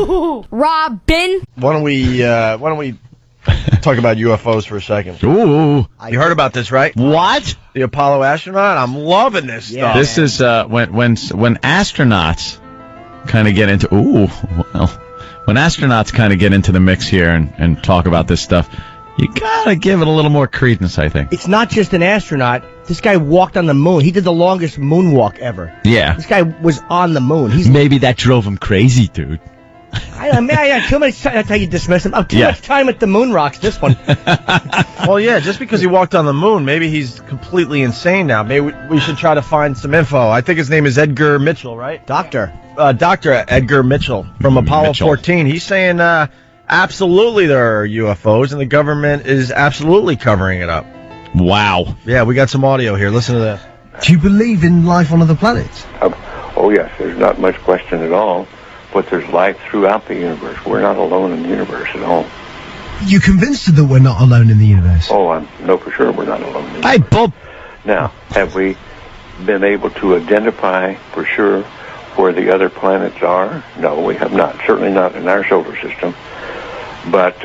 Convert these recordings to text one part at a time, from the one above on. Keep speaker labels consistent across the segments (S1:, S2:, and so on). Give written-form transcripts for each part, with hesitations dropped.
S1: HooHooHooRobin.
S2: Why don't we talk about UFOs for a second?
S3: Ooh.
S2: You heard about this, right?
S3: What?
S2: The Apollo astronaut? I'm loving this stuff.
S3: This is when astronauts kind of get into when astronauts kind of get into the mix here and talk about this stuff, you gotta give it a little more credence, I think.
S4: It's not just an astronaut. This guy walked on the moon. He did the longest moonwalk ever.
S3: Yeah.
S4: This guy was on the moon.
S3: Maybe that drove him crazy, dude.
S4: I had too much time. That's how you dismiss him. Too much time at the moon rocks, this one.
S2: Well, yeah, just because he walked on the moon, maybe he's completely insane now. Maybe we should try to find some info. I think his name is Edgar Mitchell, right?
S4: Dr.
S2: Edgar Mitchell from Apollo 14. He's saying absolutely there are UFOs, and the government is absolutely covering it up.
S3: Wow.
S2: Yeah, we got some audio here. Listen to this.
S5: Do you believe in life on other planets?
S6: Oh, yes. There's not much question at all. But there's life throughout the universe. We're not alone in the universe at all.
S5: You convinced that we're not alone in the universe?
S6: Oh, I know for sure we're not alone in the universe.
S3: Hey, Bob.
S6: Now, have we been able to identify for sure where the other planets are? No, we have not. Certainly not in our solar system. But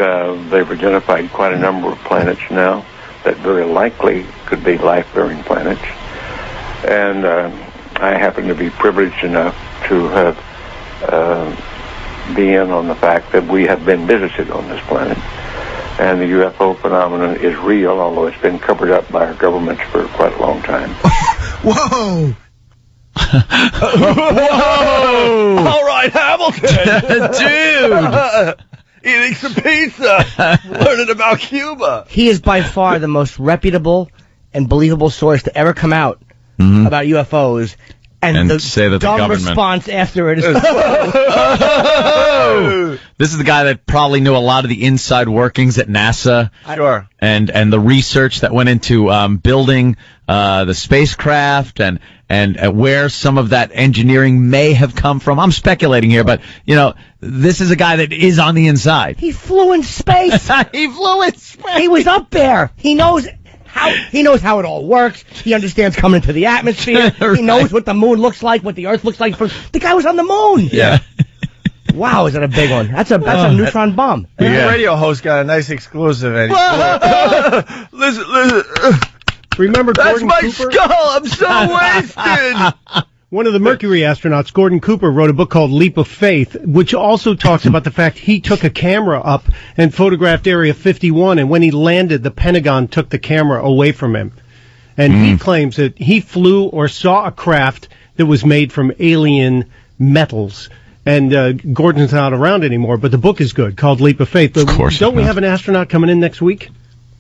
S6: they've identified quite a number of planets now that very likely could be life-bearing planets. And I happen to be privileged enough to have be in on the fact that we have been visited on this planet. And the UFO phenomenon is real, although it's been covered up by our governments for quite a long time.
S5: Whoa!
S2: Whoa! All right, Hamilton! Dude! Eating some pizza! Learning about Cuba!
S4: He is by far the most reputable and believable source to ever come out about UFOs. And the
S3: say that the
S4: dumb
S3: government
S4: response after it is...
S3: This is the guy that probably knew a lot of the inside workings at NASA.
S2: Sure.
S3: And the research that went into building the spacecraft and where some of that engineering may have come from. I'm speculating here, but, this is a guy that is on the inside.
S4: He flew in space.
S3: He flew in space.
S4: He was up there. He knows how it all works. He understands coming into the atmosphere.
S3: Right.
S4: He knows what the moon looks like, what the Earth looks like. The guy was on the moon.
S3: Yeah.
S4: Wow, is that a big one? That's a neutron bomb.
S2: The radio host got a nice exclusive. Listen.
S7: Remember
S2: That's
S7: Gordon
S2: my
S7: Cooper?
S2: skull. I'm so wasted.
S7: One of the Mercury astronauts, Gordon Cooper, wrote a book called Leap of Faith, which also talks about the fact he took a camera up and photographed Area 51, and when he landed, the Pentagon took the camera away from him. And he claims that he flew or saw a craft that was made from alien metals. And Gordon's not around anymore, but the book is good, called Leap of Faith. But
S3: of course.
S7: Don't we have an astronaut coming in next week?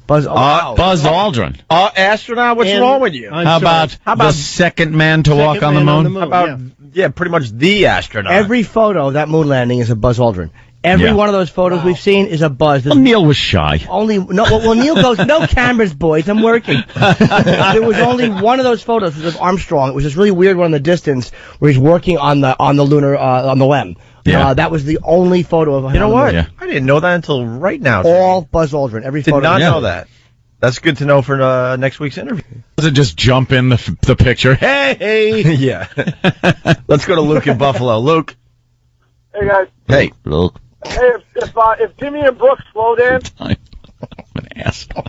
S4: Buzz
S3: Aldrin.
S2: Astronaut, what's wrong with you?
S3: How about the second man to walk on the moon?
S2: How about, pretty much the astronaut.
S4: Every photo of that moon landing is a Buzz Aldrin. Every one of those photos we've seen is a Buzz.
S3: Well, Neil was shy.
S4: Neil goes, no cameras, boys, I'm working. There was only one of those photos, was of Armstrong. It was this really weird one in the distance where he's working on the lunar, on the LEM.
S3: Yeah.
S4: That was the only photo of him.
S2: You know what?
S3: Yeah.
S2: I didn't know that until right now.
S4: All Buzz Aldrin. Every
S2: Did
S4: photo.
S2: not know that. That's good to know for next week's interview.
S3: Does it just jump in the picture? Hey!
S2: Yeah. Let's go to Luke in Buffalo. Luke.
S8: Hey, guys.
S2: Hey.
S3: Luke.
S8: Hey, if Jimmy and Brooks slow dance...
S3: I'm an asshole.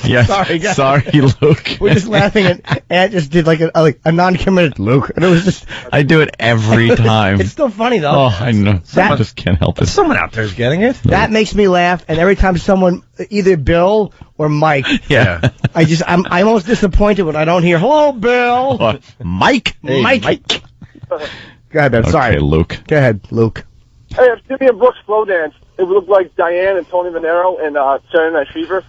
S3: Yes.
S4: Sorry, guys.
S3: Sorry, Luke.
S4: We're just laughing at Ant just did like a non-committed Luke. And it was just...
S3: I do it every time.
S4: It's still funny, though.
S3: Oh, I know. I just can't help it.
S2: Someone out there's getting it.
S4: That makes me laugh, and every time someone, either Bill or Mike,
S3: Yeah.
S4: I'm almost disappointed when I don't hear, hello, Bill.
S3: Mike?
S4: Hey, Mike. Go ahead, man. Sorry.
S3: Okay, Luke.
S4: Go ahead, Luke.
S8: Hey, if Jimmy and Brooks slow dance, it would look like Diane and Tony Manero in Saturday Night Fever.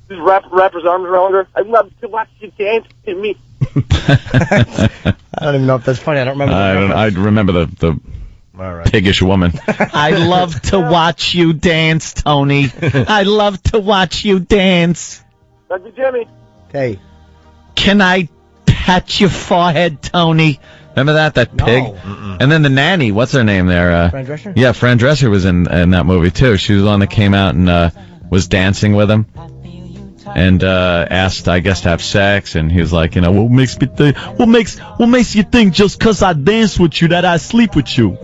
S8: Just wrap his arms around her. I'd love to watch you dance to me.
S4: I don't even know if that's funny. I don't remember.
S3: I remember the piggish woman. I love to watch you dance, Tony. I love to watch you dance.
S8: That'd be Jimmy.
S4: Hey.
S3: Can I pat your forehead, Tony? Remember that pig?
S4: No.
S3: And then the nanny, what's her name there?
S4: Fran Drescher?
S3: Yeah, Fran Drescher was in that movie, too. She was the one that came out and was dancing with him. And asked, I guess, to have sex, and he was like, what makes me think? What makes you think just 'cause I dance with you that I sleep with you?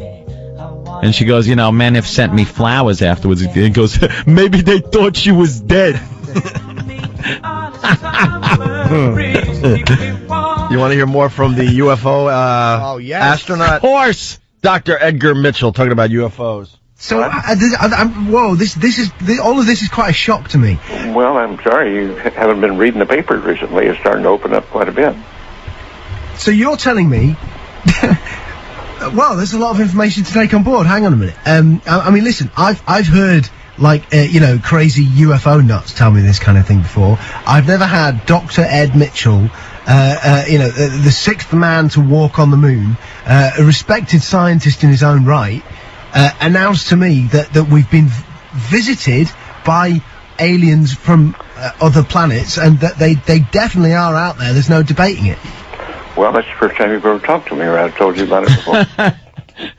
S3: And she goes, men have sent me flowers afterwards. He goes, maybe they thought she was dead.
S2: You want to hear more from the UFO astronaut?
S3: Of course.
S2: Dr. Edgar Mitchell talking about UFOs.
S5: So, whoa, this is all of this is quite a shock to me.
S6: Well, I'm sorry you haven't been reading the papers recently. It's starting to open up quite a bit.
S5: So you're telling me, well, there's a lot of information to take on board. Hang on a minute. I mean, listen, I've heard crazy UFO nuts tell me this kind of thing before. I've never had Dr. Ed Mitchell, the sixth man to walk on the moon, a respected scientist in his own right, announced to me that we've been visited by aliens from other planets, and that they definitely are out there. There's no debating it.
S6: Well, that's the first time you've ever talked to me, or I've told you about it before.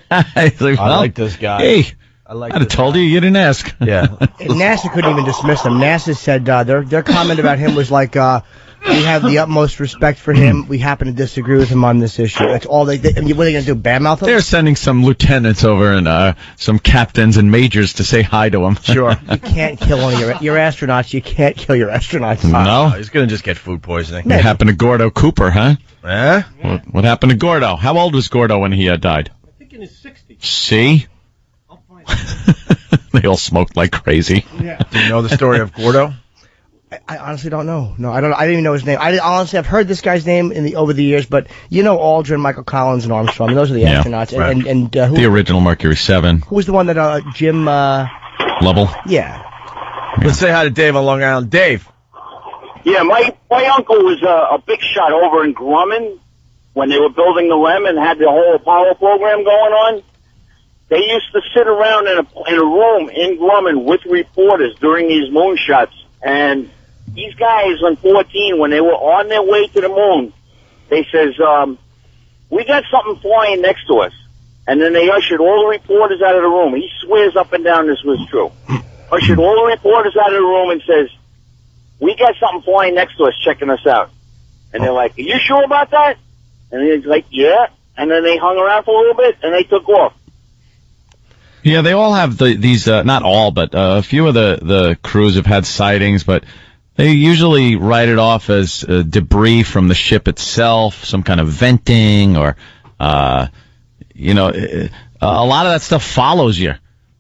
S2: I like this guy.
S3: Hey, I'd have told you didn't ask.
S2: Yeah.
S4: NASA couldn't even dismiss him. NASA said their comment about him was like, we have the utmost respect for him. We happen to disagree with him on this issue. That's all what are they going to do, badmouth him?
S3: They're sending some lieutenants over and some captains and majors to say hi to him.
S2: Sure.
S4: You can't kill one of your astronauts. You can't kill your astronauts.
S3: No.
S2: He's going to just get food poisoning.
S3: What happened to Gordo Cooper, huh?
S2: Eh?
S3: What happened to Gordo? How old was Gordo when he died?
S7: I think in his 60s.
S3: See? They all smoked like crazy.
S7: Yeah.
S2: Do you know the story of Gordo?
S4: I honestly don't know. No, I don't. I didn't even know his name. I've heard this guy's name over the years, but Aldrin, Michael Collins, and Armstrong. I mean, those are the astronauts.
S3: Right.
S4: And who,
S3: the original Mercury 7.
S4: Who was the one that Jim?
S3: Lovell.
S4: Yeah.
S2: Let's say hi to Dave on Long Island. Dave.
S1: Yeah, my uncle was a big shot over in Grumman when they were building the LEM and had the whole Apollo program going on. They used to sit around in a room in Grumman with reporters during these moon shots. And these guys on 14, when they were on their way to the moon, they says, we got something flying next to us. And then they ushered all the reporters out of the room. He swears up and down this was true. Ushered all the reporters out of the room and says, we got something flying next to us checking us out. And they're like, are you sure about that? And he's like, yeah. And then they hung around for a little bit and they took off.
S3: Yeah, they all have these, not all, but a few of the crews have had sightings, but they usually write it off as debris from the ship itself, some kind of venting, or, a lot of that stuff follows you.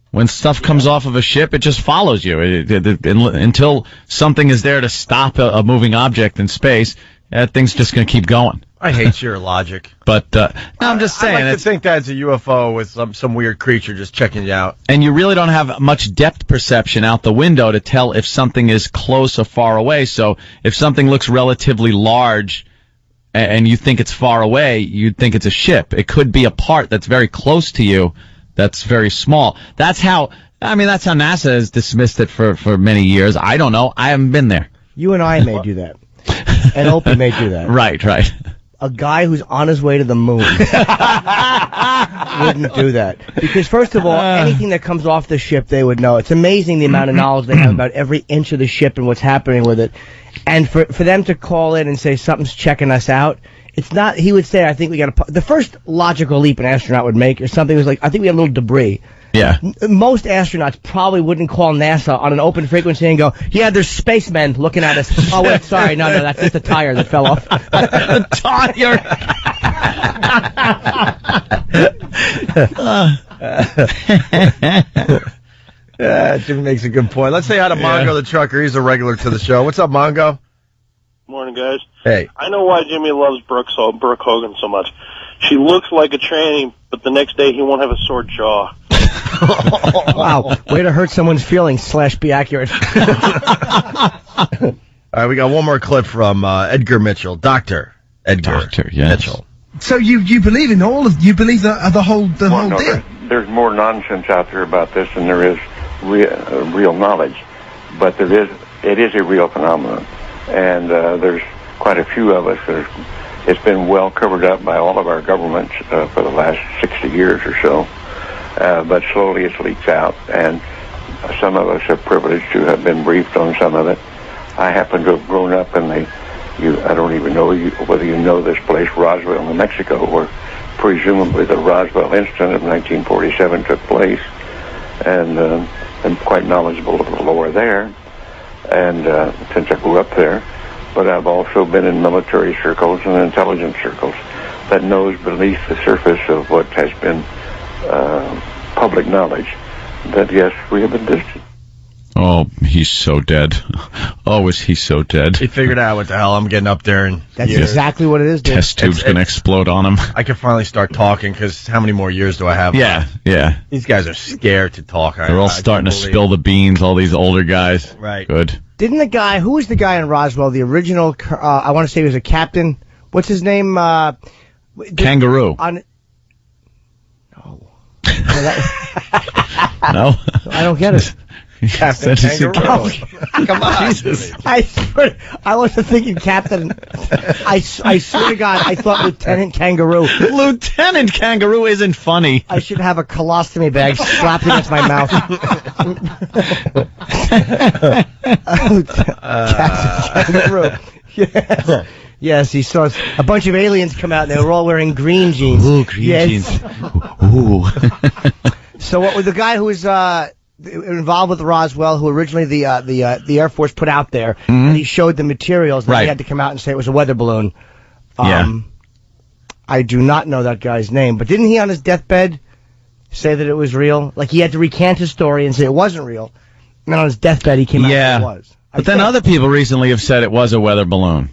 S3: When stuff comes off of a ship, it just follows you. Until something is there to stop a moving object in space, that thing's just going to keep going.
S2: I hate your logic.
S3: But I'm just saying.
S2: I like to think that's a UFO with some weird creature just checking you out.
S3: And you really don't have much depth perception out the window to tell if something is close or far away. So if something looks relatively large and you think it's far away, you'd think it's a ship. It could be a part that's very close to you that's very small. That's how NASA has dismissed it for many years. I don't know. I haven't been there.
S4: You and I may do that. And Opie may do that.
S3: Right.
S4: A guy who's on his way to the moon wouldn't do that. Because, first of all, anything that comes off the ship, they would know. It's amazing the amount of knowledge they have about every inch of the ship and what's happening with it. And for them to call in and say something's checking us out, it's not, he would say, I think we got to, the first logical leap an astronaut would make is something was like, I think we have a little debris.
S3: Yeah.
S4: Most astronauts probably wouldn't call NASA on an open frequency and go, yeah, there's spacemen looking at us. Oh, wait, sorry, no, that's just a tire that fell off.
S3: The
S2: tire. Jimmy makes a good point. Let's say hi to Mongo the trucker. He's a regular to the show. What's up, Mongo?
S9: Morning, guys.
S2: Hey.
S9: I know why Jimmy loves Brooke Hogan so much. She looks like a tranny, but the next day he won't have a sore jaw.
S4: Wow. Way to hurt someone's feelings / be accurate.
S2: All right, we got one more clip from Edgar Mitchell. Dr. Edgar Mitchell.
S5: So you believe in you believe the whole deal?
S6: There's more nonsense out there about this than there is real knowledge. But it is a real phenomenon. And there's quite a few of us it's been well covered up by all of our governments for the last 60 years or so. But slowly it leaks out, and some of us are privileged to have been briefed on some of it. I happen to have grown up in I don't even know whether you know this place, Roswell, New Mexico, where presumably the Roswell incident of 1947 took place, and I'm quite knowledgeable of the lore there, and since I grew up there. But I've also been in military circles and intelligence circles that knows beneath the surface of what has been public knowledge that, yes, we have been visited.
S3: Oh, he's so dead. Oh, is he so dead?
S2: He figured out what the hell I'm getting up there. And
S4: that's exactly what it is, dude.
S3: Test tube's going to explode on him.
S2: I can finally start talking, because how many more years do I have?
S3: Yeah.
S2: These guys are scared to talk.
S3: They're all starting to spill the beans, all these older guys.
S2: Right.
S3: Good.
S4: Didn't the guy, who was the guy in Roswell, the original, I want to say he was a captain. What's his name?
S3: Kangaroo.
S4: No.
S3: No?
S4: I don't get it.
S2: Captain Kangaroo. Come on.
S3: Jesus.
S4: I wasn't thinking Captain. I swear to God, I thought Lieutenant Kangaroo.
S3: Lieutenant Kangaroo isn't funny.
S4: I should have a colostomy bag slapped against my mouth. Captain Kangaroo. Yes. Yes, he saw a bunch of aliens come out, and they were all wearing green jeans.
S3: Ooh, green jeans. Ooh.
S4: So what was the guy who was involved with Roswell, who originally the Air Force put out there, and he showed the materials that he had to come out and say it was a weather balloon. I do not know that guy's name, but didn't he on his deathbed say that it was real? Like, he had to recant his story and say it wasn't real. And on his deathbed, he came out and it was.
S3: But then other people recently have said it was a weather balloon.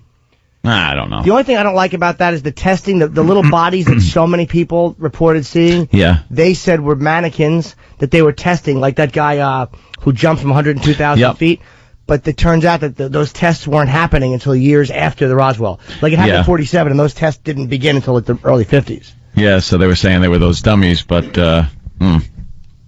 S3: I don't know.
S4: The only thing I don't like about that is the testing, the little bodies that so many people reported seeing.
S3: Yeah.
S4: They said were mannequins that they were testing, like that guy who jumped from 102,000 feet. But it turns out that those tests weren't happening until years after the Roswell. Like, it happened in 47, and those tests didn't begin until like the early 50s.
S3: Yeah, so they were saying they were those dummies, but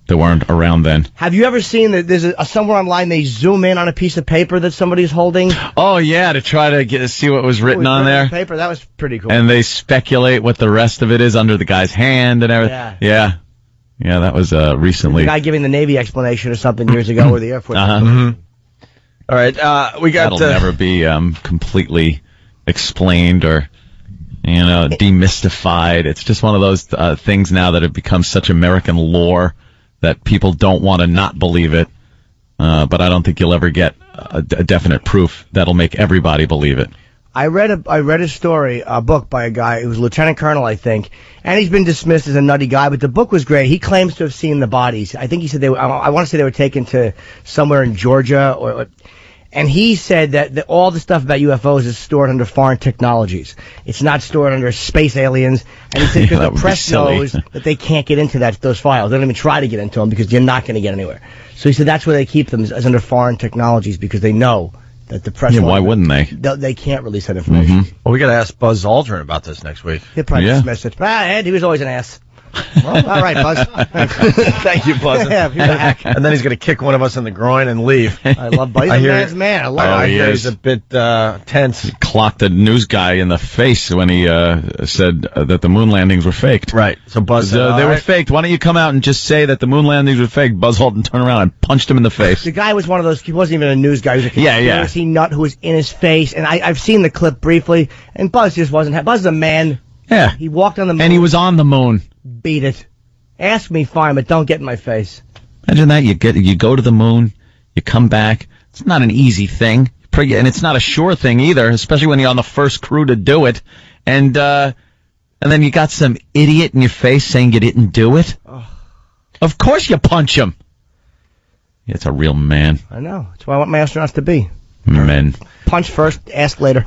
S3: they weren't around then.
S4: Have you ever seen that there's somewhere online they zoom in on a piece of paper that somebody's holding?
S3: Oh, yeah, to try to see what was written on there.
S4: Paper, that was pretty cool.
S3: And they speculate what the rest of it is under the guy's hand and everything. Yeah, that was recently.
S4: The guy giving the Navy explanation or something years ago, or the Air Force.
S2: All right, we got.
S3: That'll never be completely explained or, demystified. It's just one of those things now that have become such American lore that people don't want to not believe it. But I don't think you'll ever get a definite proof that'll make everybody believe it.
S4: I read a story, a book by a guy who was a lieutenant colonel, I think, and he's been dismissed as a nutty guy, but the book was great. He claims to have seen the bodies. I think he said I want to say they were taken to somewhere in Georgia, and he said that all the stuff about UFOs is stored under foreign technologies. It's not stored under space aliens. And he said because the press knows that they can't get into those files. They don't even try to get into them because you're not going to get anywhere. So he said that's where they keep them, as under foreign technologies, because they know that the press.
S3: Yeah, why wouldn't they?
S4: They can't release that information.
S2: Well, we got to ask Buzz Aldrin about this next week.
S4: He'll probably dismiss it. Ed, he was always an ass. Well, all right, Buzz.
S2: Thank you, Buzz. And then he's going to kick one of us in the groin and leave.
S4: I love Buzz. He's a man's man. I love him.
S2: I hear he's a bit tense.
S3: He clocked the news guy in the face when he said that the moon landings were faked.
S2: Right. So Buzz said,
S3: they were faked. Why don't you come out and just say that the moon landings were faked? Buzz Aldrin turned around and punched him in the face.
S4: The guy was one of those, he wasn't even a news guy. He was a conspiracy nut who was in his face. And I've seen the clip briefly, and Buzz just wasn't. Buzz is a man.
S3: Yeah.
S4: He walked on the moon.
S3: And he was on the moon.
S4: Beat it. Ask me, fine, but don't get in my face.
S3: Imagine that. You go to the moon, you come back. It's not an easy thing, and it's not a sure thing either, especially when you're on the first crew to do it. And then you got some idiot in your face saying you didn't do it. Oh. Of course you punch him. It's a real man.
S4: I know. That's what I want my astronauts to be.
S3: Men.
S4: Punch first, ask later.